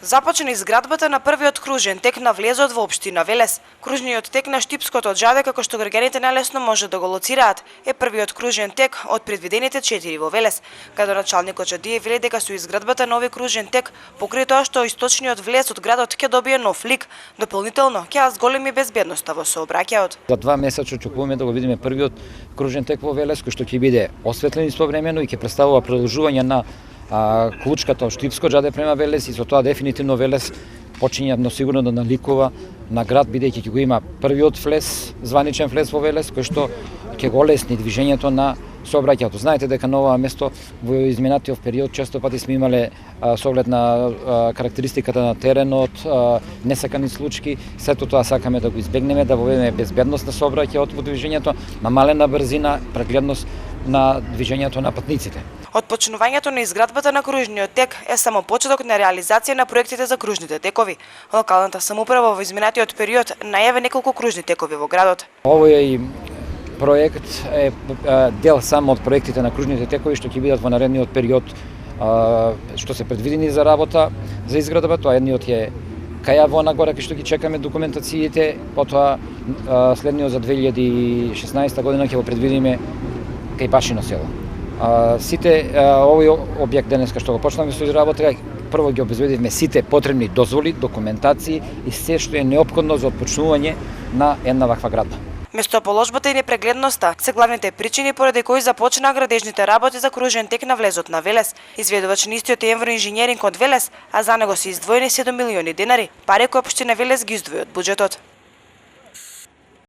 Започна изградбата на првиот кружен тек на влезот во општина Велес. Кружниот тек на Штипското џаде, како што граѓаните најлесно може да го лоцираат, е првиот кружен тек од предвидените 4 во Велес. Градоначалникот Џадие вели дека со изградбата на овој кружен тек, покрај тоа што источниот влез од градот ќе добие нов лик, дополнително ќе зголеми безбедноста во сообраќајот. За 2 месеци очекуваме да го видиме првиот кружен тек во Велес, кој што ќе биде осветлен истовремено и ќе представува продолжување на клучката од Штипско џаде према Велес, и со тоа дефинитивно Велес почиња но сигурно да наликува на град, бидејќи ќе го има првиот влез, званичен влез во Велес, кој што ќе го олесни движењето на сообраќајот. Знаете дека на ова место во изминатиот период често пати сме имале со оглед на карактеристиката на теренот, несакани случаи, сето тоа сакаме да го избегнеме, да воведеме безбедност на сообраќајот во движењето, намалена брзина, прегледност на движењето на патниците. Отпочнувањето на изградбата на кружниот тек е само почеток на реализација на проектите за кружните текови. Локалната самоуправа во изминатиот период најави неколку кружни текови во градот. Овој проект е дел само од проектите на кружните текови што ќе бидат во наредниот период, што се предвидени за работа за изградба. Тоа едниот е кај во нагоре, кај што ги чекаме документациите, потоа следниот за 2016 година ќе го предвидиме кај Пашино село. Сите овој објект денеска што го почнавме со работа, прво ги обезбедивме сите потребни дозволи, документации и се што е неопходно за отпочнување на една ваква градба. Местоположбата и непрегледноста се главните причини поради кои започнаа градежните работи за кружен тек на влезот на Велес. Изведувач на истиот е Евроинженеринг од Велес, а за него се издвоени 7 милиони денари, пари кои општина Велес ги издвои од буџетот.